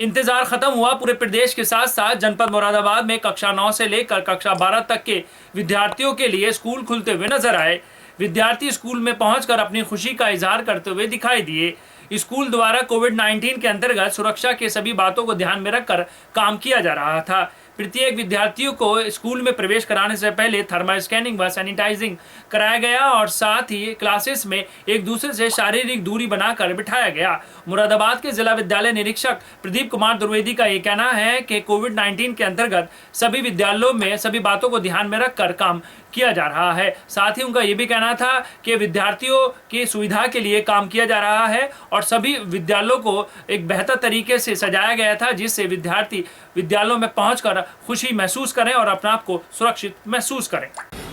इंतजार खत्म हुआ। पूरे प्रदेश के साथ साथ जनपद मुरादाबाद में कक्षा 9 से लेकर कक्षा 12 तक के विद्यार्थियों के लिए स्कूल खुलते हुए नजर आए। विद्यार्थी स्कूल में पहुंचकर अपनी खुशी का इजहार करते हुए दिखाई दिए। स्कूल द्वारा कोविड-19 के अंतर्गत सुरक्षा के सभी बातों को ध्यान में रखकर काम किया जा रहा था। प्रत्येक विद्यार्थियों को स्कूल में प्रवेश कराने से पहले थर्मल स्कैनिंग व सैनिटाइजिंग कराया गया और साथ ही क्लासेस में एक दूसरे से शारीरिक दूरी बनाकर बिठाया गया। मुरादाबाद के जिला विद्यालय निरीक्षक प्रदीप कुमार द्विवेदी का ये कहना है कि कोविड-19 के अंतर्गत सभी विद्यालयों में सभी बातों को ध्यान में रखकर काम किया जा रहा है। साथ ही उनका ये भी कहना था कि विद्यार्थियों की सुविधा के लिए काम किया जा रहा है और सभी विद्यालयों को एक बेहतर तरीके से सजाया गया था, जिससे विद्यार्थी विद्यालयों में पहुंचकर खुशी महसूस करें और अपने आप को सुरक्षित महसूस करें।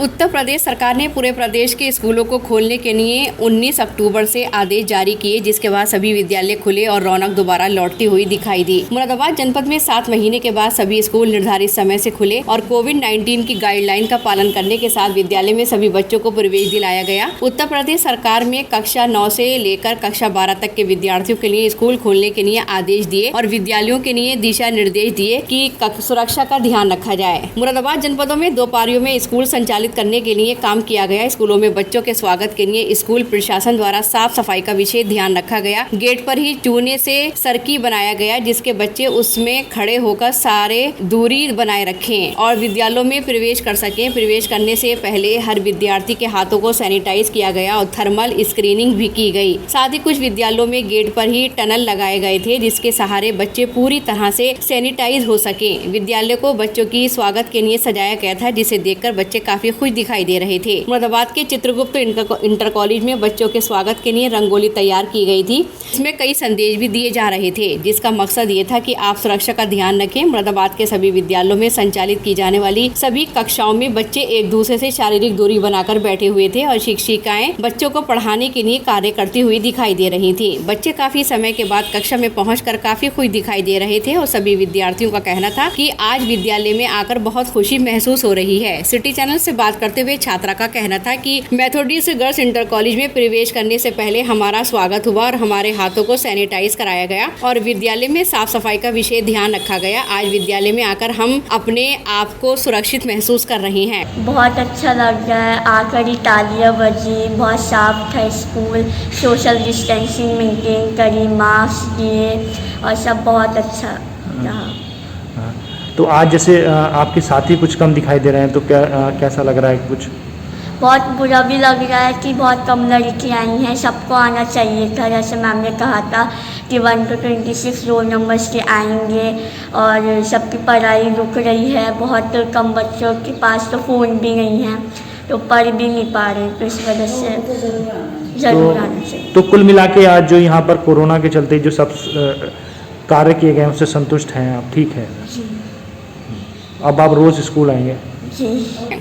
उत्तर प्रदेश सरकार ने पूरे प्रदेश के स्कूलों को खोलने के लिए 19 अक्टूबर से आदेश जारी किए, जिसके बाद सभी विद्यालय खुले और रौनक दोबारा लौटती हुई दिखाई दी। मुरादाबाद जनपद में 7 महीने के बाद सभी स्कूल निर्धारित समय से खुले और कोविड-19 की गाइडलाइन का पालन करने के साथ विद्यालय में सभी बच्चों को प्रवेश दिलाया गया। उत्तर प्रदेश सरकार में कक्षा 9 से लेकर कक्षा 12 तक के विद्यार्थियों के लिए स्कूल खोलने के लिए आदेश दिए और विद्यालयों के लिए दिशा निर्देश दिए कि सुरक्षा का ध्यान रखा जाए। मुरादाबाद जनपदों में 2 पारियों में स्कूल संचालित करने के लिए काम किया गया। स्कूलों में बच्चों के स्वागत के लिए स्कूल प्रशासन द्वारा साफ सफाई का विशेष ध्यान रखा गया। गेट पर ही चूने से सर्की बनाया गया, जिसके बच्चे उसमें खड़े होकर सारे दूरी बनाए रखें और विद्यालयों में प्रवेश कर सकें। प्रवेश करने से पहले हर विद्यार्थी के हाथों को सैनिटाइज किया गया और थर्मल स्क्रीनिंग भी की गई। साथ ही कुछ विद्यालयों में गेट पर ही टनल लगाए गए थे, जिसके सहारे बच्चे पूरी तरह से सैनिटाइज हो सके। विद्यालय को बच्चों की स्वागत के लिए सजाया गया था, जिसे देखकर बच्चे काफी खुश दिखाई दे रहे थे। मुरादाबाद के चित्रगुप्त इंटर कॉलेज में बच्चों के स्वागत के लिए रंगोली तैयार की गई थी। इसमें कई संदेश भी दिए जा रहे थे, जिसका मकसद ये था कि आप सुरक्षा का ध्यान रखें। मुरादाबाद के सभी विद्यालयों में संचालित की जाने वाली सभी कक्षाओं में बच्चे एक दूसरे से शारीरिक दूरी बनाकर बैठे हुए थे और शिक्षिकाएं बच्चों को पढ़ाने के लिए कार्य करती हुई दिखाई दे रही थी। बच्चे काफी समय के बाद कक्षा में पहुंचकर काफी खुश दिखाई दे रहे थे और सभी विद्यार्थियों का कहना था कि आज विद्यालय में आकर बहुत खुशी महसूस हो रही है। सिटी चैनल से बात करते हुए छात्रा का कहना था कि मेथोडिस्ट गर्ल्स इंटर कॉलेज में प्रवेश करने से पहले हमारा स्वागत हुआ और हमारे हाथों को सैनिटाइज कराया गया और विद्यालय में साफ सफाई का विशेष ध्यान रखा गया। आज विद्यालय में आकर हम अपने आप को सुरक्षित महसूस कर रहे हैं। बहुत अच्छा लग रहा है, आकर ही तालियां बजी, बहुत साफ था स्कूल, सोशल डिस्टेंसिंग मेंटेन करी, मास्क दिए और सब बहुत अच्छा रहा। तो आज जैसे आपके साथी कुछ कम दिखाई दे रहे हैं, तो कैसा लग रहा है? कुछ बहुत बुरा भी लग रहा है कि बहुत कम लड़की आई हैं, सबको आना चाहिए था। जैसे मैम ने कहा था कि 1 to 26 रोल नंबर्स के आएंगे और सबकी पढ़ाई रुक रही है। बहुत कम बच्चों के पास तो फ़ोन भी नहीं है, तो पढ़ भी नहीं पा रहे, तो इस वजह से ज़रूर आना चाहिए। तो कुल मिला के आज जो यहाँ पर कोरोना के चलते जो सब कार्य किए गए उससे संतुष्ट हैं आप? ठीक है, अब आप रोज स्कूल आएंगे?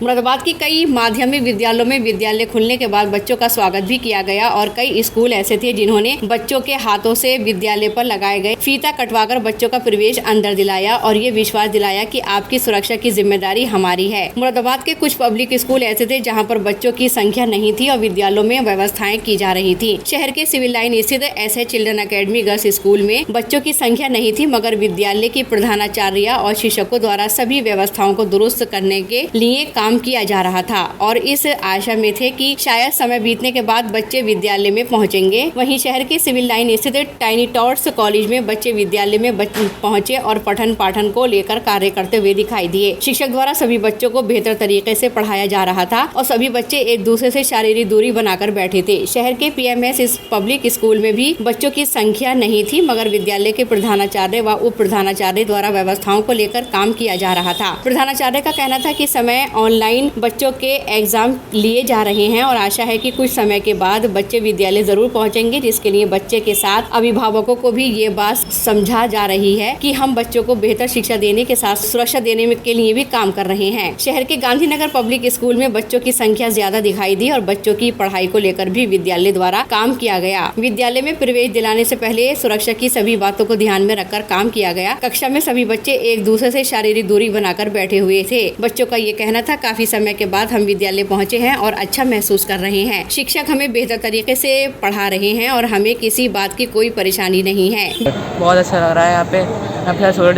मुरादाबाद की कई माध्यमिक विद्यालयों में विद्यालय खुलने के बाद बच्चों का स्वागत भी किया गया और कई स्कूल ऐसे थे जिन्होंने बच्चों के हाथों से विद्यालय पर लगाए गए फीता कटवाकर बच्चों का प्रवेश अंदर दिलाया और ये विश्वास दिलाया कि आपकी सुरक्षा की जिम्मेदारी हमारी है। मुरादाबाद के कुछ पब्लिक स्कूल ऐसे थे जहाँ पर बच्चों की संख्या नहीं थी और विद्यालयों में व्यवस्थाएं की जा रही थी। शहर के सिविल लाइन स्थित SH children academy girls school में बच्चों की संख्या नहीं थी, मगर विद्यालय की प्रधानाचार्य और शिक्षकों द्वारा सभी व्यवस्थाओं को दुरुस्त करने के लिए काम किया जा रहा था और इस आशा में थे कि शायद समय बीतने के बाद बच्चे विद्यालय में पहुंचेंगे। वहीं शहर के सिविल लाइन स्थित टाइनी टॉट्स कॉलेज में बच्चे विद्यालय में पहुंचे और पठन पाठन को लेकर कार्य करते हुए दिखाई दिए। शिक्षक द्वारा सभी बच्चों को बेहतर तरीके से पढ़ाया जा रहा था और सभी बच्चे एक दूसरे से शारीरिक दूरी बनाकर बैठे थे। शहर के पीएमएस इस पब्लिक स्कूल में भी बच्चों की संख्या नहीं थी, मगर विद्यालय के प्रधानाचार्य व उप प्रधानाचार्य द्वारा व्यवस्थाओं को लेकर काम किया जा रहा था। प्रधानाचार्य का कहना था कि समय ऑनलाइन बच्चों के एग्जाम लिए जा रहे हैं और आशा है कि कुछ समय के बाद बच्चे विद्यालय जरूर पहुंचेंगे, जिसके लिए बच्चे के साथ अभिभावकों को भी ये बात समझा जा रही है कि हम बच्चों को बेहतर शिक्षा देने के साथ सुरक्षा देने के लिए भी काम कर रहे हैं। शहर के गांधीनगर पब्लिक स्कूल में बच्चों की संख्या ज्यादा दिखाई दी और बच्चों की पढ़ाई को लेकर भी विद्यालय द्वारा काम किया गया। विद्यालय में प्रवेश दिलाने से पहले सुरक्षा की सभी बातों को ध्यान में रखकर काम किया गया। कक्षा में सभी बच्चे एक दूसरे से शारीरिक दूरी बनाकर बैठे हुए थे। बच्चों का ये कहना था, काफी समय के बाद हम विद्यालय पहुंचे हैं और अच्छा महसूस कर रहे हैं। शिक्षक हमें बेहतर तरीके से पढ़ा रहे हैं और हमें किसी बात की कोई परेशानी नहीं है। बहुत अच्छा लग रहा है यहाँ पे। यहाँ पे सोशल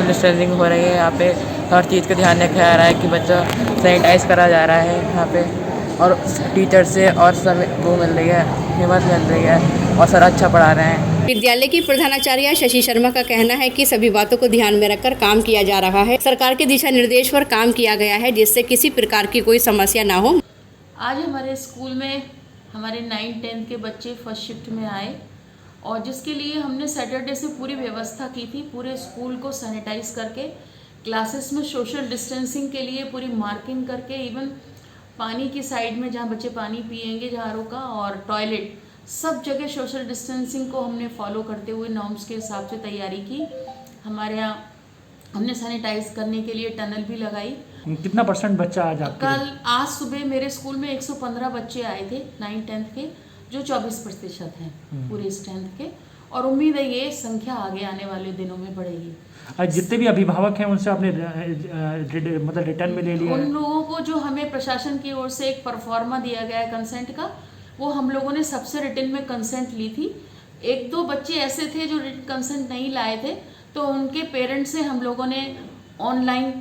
डिस्टेंसिंग हो रही है। यहाँ पे हर चीज़ का ध्यान रखा जा रहा है कि बच्चा सैनिटाइज करा जा रहा है यहाँ पे, और टीचर से और सब वो मिल रही है, हिम्मत मिल रही है, और सर अच्छा पढ़ा रहे हैं। विद्यालय की प्रधानाचार्य शशि शर्मा का कहना है कि सभी बातों को ध्यान में रखकर काम किया जा रहा है। सरकार के दिशा निर्देश पर काम किया गया है, जिससे किसी प्रकार की कोई समस्या ना हो। आज हमारे स्कूल में हमारे 9-10 के बच्चे फर्स्ट शिफ्ट में आए, और जिसके लिए हमने सैटरडे से पूरी व्यवस्था की थी, पूरे स्कूल को सैनिटाइज करके, क्लासेस में सोशल डिस्टेंसिंग के लिए पूरी मार्किंग करके, इवन पानी की साइड में जहाँ बच्चे पानी पिएंगे झाड़ों का, और टॉयलेट, सब जगह सोशल डिस्टेंसिंग को हमने फॉलो करते हुए नॉर्म्स के हिसाब से तैयारी की। हमारे यहाँ हमने सैनिटाइज करने के लिए टनल भी लगाई। कितना % बच्चा आज आपके? आज सुबह मेरे स्कूल में 115 बच्चे आए थे 9-10 के, जो 24% हैं पूरे स्ट्रेंथ के, और उम्मीद है ये संख्या आगे आने वाले दिनों में बढ़ेगी। आज जितने भी अभिभावक हैं उनसे आपने मतलब रिटर्न में ले लिया? उन लोगों को जो हमें प्रशासन की ओर से एक परफॉर्मा दिया गया है कंसेंट का, वो हम लोगों ने सबसे रिटर्न में कंसेंट ली थी। 1-2 बच्चे ऐसे थे जो रिटर्न कंसेंट नहीं लाए थे, तो उनके पेरेंट्स से हम लोगों ने ऑनलाइन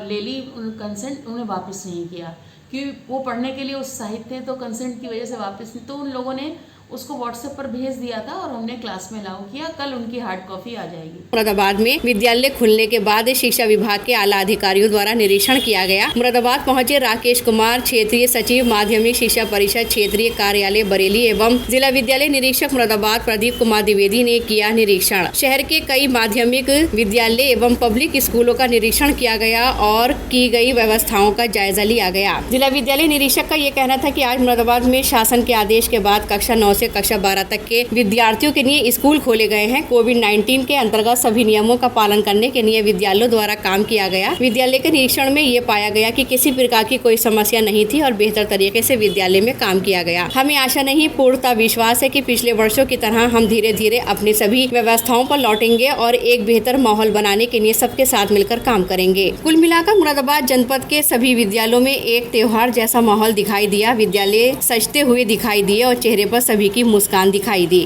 ले ली उन कंसेंट, उन्हें वापस नहीं किया, कि वो पढ़ने के लिए उत्साहित थे, तो कंसेंट की वजह से वापस नहीं, तो उन लोगों ने उसको व्हाट्सएप पर भेज दिया था और हमने क्लास में अलाउ किया। कल उनकी हार्ड कॉपी आ जाएगी। मुरादाबाद में विद्यालय खुलने के बाद शिक्षा विभाग के आला अधिकारियों द्वारा निरीक्षण किया गया। मुरादाबाद पहुंचे राकेश कुमार, क्षेत्रीय सचिव माध्यमिक शिक्षा परिषद क्षेत्रीय कार्यालय बरेली एवं जिला विद्यालय निरीक्षक मुरादाबाद प्रदीप कुमार द्विवेदी ने किया निरीक्षण। शहर के कई माध्यमिक विद्यालय एवं पब्लिक स्कूलों का निरीक्षण किया गया और की गई व्यवस्थाओं का जायजा लिया गया। जिला विद्यालय निरीक्षक का ये कहना था कि आज मुरादाबाद में शासन के आदेश के बाद कक्षा 9 से कक्षा 12 तक के विद्यार्थियों के लिए स्कूल खोले गए हैं। कोविड-19 के अंतर्गत सभी नियमों का पालन करने के लिए विद्यालयों द्वारा काम किया गया। विद्यालय के निरीक्षण में ये पाया गया कि किसी प्रकार की कोई समस्या नहीं थी और बेहतर तरीके से विद्यालय में काम किया गया। हमें आशा नहीं पूर्णतः विश्वास है कि पिछले वर्षों की तरह हम धीरे धीरे अपनी सभी व्यवस्थाओं पर लौटेंगे और एक बेहतर माहौल बनाने के लिए सबके साथ मिलकर काम करेंगे। कुल मिलाकर मुरादाबाद जनपद के सभी विद्यालयों में एक त्योहार जैसा माहौल दिखाई दिया। विद्यालय सजते हुए दिखाई दिए और चेहरे पर सभी की मुस्कान दिखाई दी।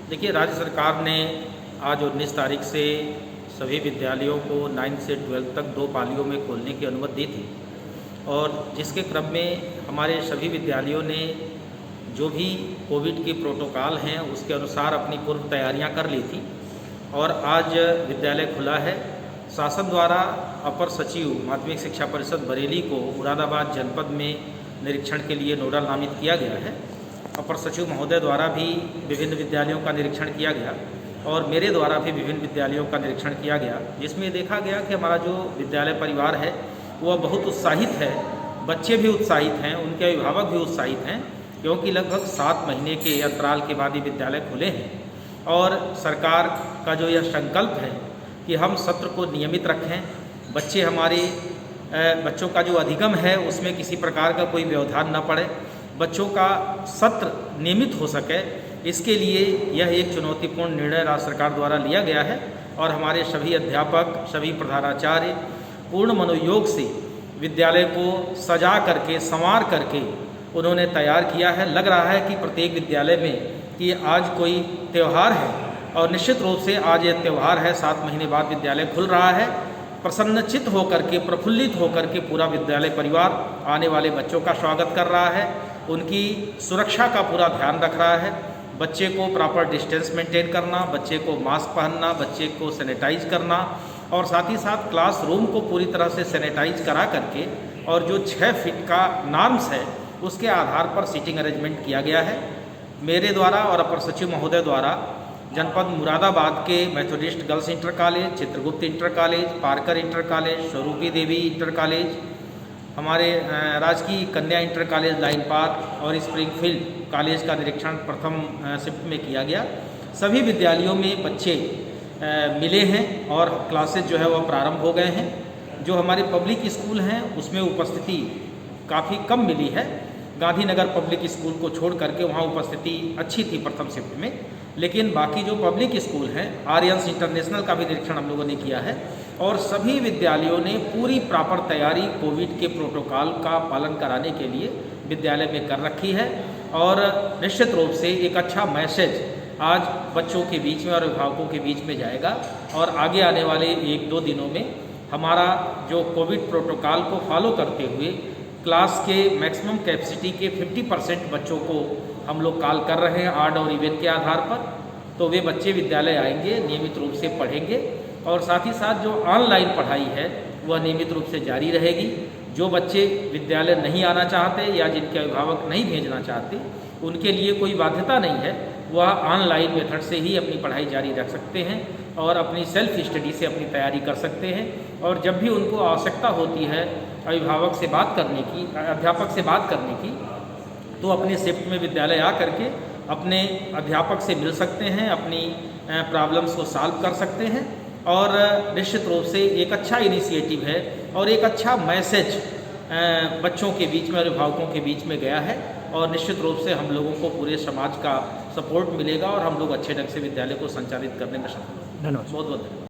देखिए, राज्य सरकार ने आज 19 तारीख से सभी विद्यालयों को 9 से 12 तक 2 पालियों में खोलने की अनुमति दी थी, और जिसके क्रम में हमारे सभी विद्यालयों ने जो भी कोविड के प्रोटोकॉल हैं उसके अनुसार अपनी पूर्व तैयारियां कर ली थी, और आज विद्यालय खुला है। शासन द्वारा अपर सचिव माध्यमिक शिक्षा परिषद बरेली को मुरादाबाद जनपद में निरीक्षण के लिए नोडल नामित किया गया है। अपर सचिव महोदय द्वारा भी विभिन्न विद्यालयों का निरीक्षण किया गया, और मेरे द्वारा भी विभिन्न विद्यालयों का निरीक्षण किया गया, जिसमें देखा गया कि हमारा जो विद्यालय परिवार है वह बहुत उत्साहित है। बच्चे भी उत्साहित हैं, उनके अभिभावक भी उत्साहित हैं, क्योंकि लगभग 7 महीने के अंतराल के बाद ये विद्यालय खुले हैं। और सरकार का जो यह संकल्प है कि हम सत्र को नियमित रखें, बच्चों का जो अधिगम है उसमें किसी प्रकार का कोई व्यवधान न पड़े, बच्चों का सत्र नियमित हो सके, इसके लिए यह एक चुनौतीपूर्ण निर्णय राज्य सरकार द्वारा लिया गया है। और हमारे सभी अध्यापक, सभी प्रधानाचार्य पूर्ण मनोयोग से विद्यालय को सजा करके, संवार करके उन्होंने तैयार किया है। लग रहा है कि प्रत्येक विद्यालय में कि आज कोई त्यौहार है, और निश्चित रूप से आज यह त्यौहार है। 7 महीने बाद विद्यालय खुल रहा है। प्रसन्नचित्त होकर के, प्रफुल्लित होकर के पूरा विद्यालय परिवार आने वाले बच्चों का स्वागत कर रहा है, उनकी सुरक्षा का पूरा ध्यान रख रहा है। बच्चे को प्रॉपर डिस्टेंस मेंटेन करना, बच्चे को मास्क पहनना, बच्चे को सैनिटाइज करना, और साथ ही साथ क्लासरूम को पूरी तरह से सैनिटाइज करा करके, और जो 6 फीट का नॉर्म्स है उसके आधार पर सीटिंग अरेंजमेंट किया गया है। मेरे द्वारा और अपर सचिव महोदय द्वारा जनपद मुरादाबाद के Methodist girls inter college, Chitragupta inter college, Parker inter college, Swaroopi Devi inter college, हमारे राजकीय कन्या इंटर कॉलेज लाइन पार्क और स्प्रिंगफील्ड कॉलेज का निरीक्षण प्रथम शिफ्ट में किया गया। सभी विद्यालयों में बच्चे मिले हैं और क्लासेज जो है वह प्रारंभ हो गए हैं। जो हमारे पब्लिक स्कूल हैं उसमें उपस्थिति काफ़ी कम मिली है। गांधीनगर पब्लिक स्कूल को छोड़ करके वहाँ उपस्थिति अच्छी थी प्रथम शिफ्ट में, लेकिन बाकी जो पब्लिक स्कूल हैं, आर्यंस इंटरनेशनल का भी निरीक्षण हम लोगों ने किया है, और सभी विद्यालयों ने पूरी प्रॉपर तैयारी कोविड के प्रोटोकॉल का पालन कराने के लिए विद्यालय में कर रखी है। और निश्चित रूप से एक अच्छा मैसेज आज बच्चों के बीच में और अभिभावकों के बीच में जाएगा और आगे आने वाले 1-2 दिनों में हमारा जो कोविड प्रोटोकॉल को फॉलो करते हुए क्लास के मैक्सिमम कैपेसिटी के 50% बच्चों को हम लोग कॉल कर रहे हैं ऑड और इवन के आधार पर। तो वे बच्चे विद्यालय आएंगे, नियमित रूप से पढ़ेंगे और साथ ही साथ जो ऑनलाइन पढ़ाई है वह नियमित रूप से जारी रहेगी। जो बच्चे विद्यालय नहीं आना चाहते या जिनके अभिभावक नहीं भेजना चाहते उनके लिए कोई बाध्यता नहीं है, वह ऑनलाइन मेथड से ही अपनी पढ़ाई जारी रख सकते हैं और अपनी सेल्फ स्टडी से अपनी तैयारी कर सकते हैं। और जब भी उनको आवश्यकता होती है अभिभावक से बात करने की, अध्यापक से बात करने की, तो अपने शिफ्ट में विद्यालय आ करके अपने अध्यापक से मिल सकते हैं, अपनी प्रॉब्लम्स को सॉल्व कर सकते हैं। और निश्चित रूप से एक अच्छा इनिशिएटिव है और एक अच्छा मैसेज बच्चों के बीच में और अभिभावकों के बीच में गया है और निश्चित रूप से हम लोगों को पूरे समाज का सपोर्ट मिलेगा और हम लोग अच्छे ढंग से विद्यालय को संचालित करने में सफल होंगे। धन्यवाद। बहुत बहुत धन्यवाद।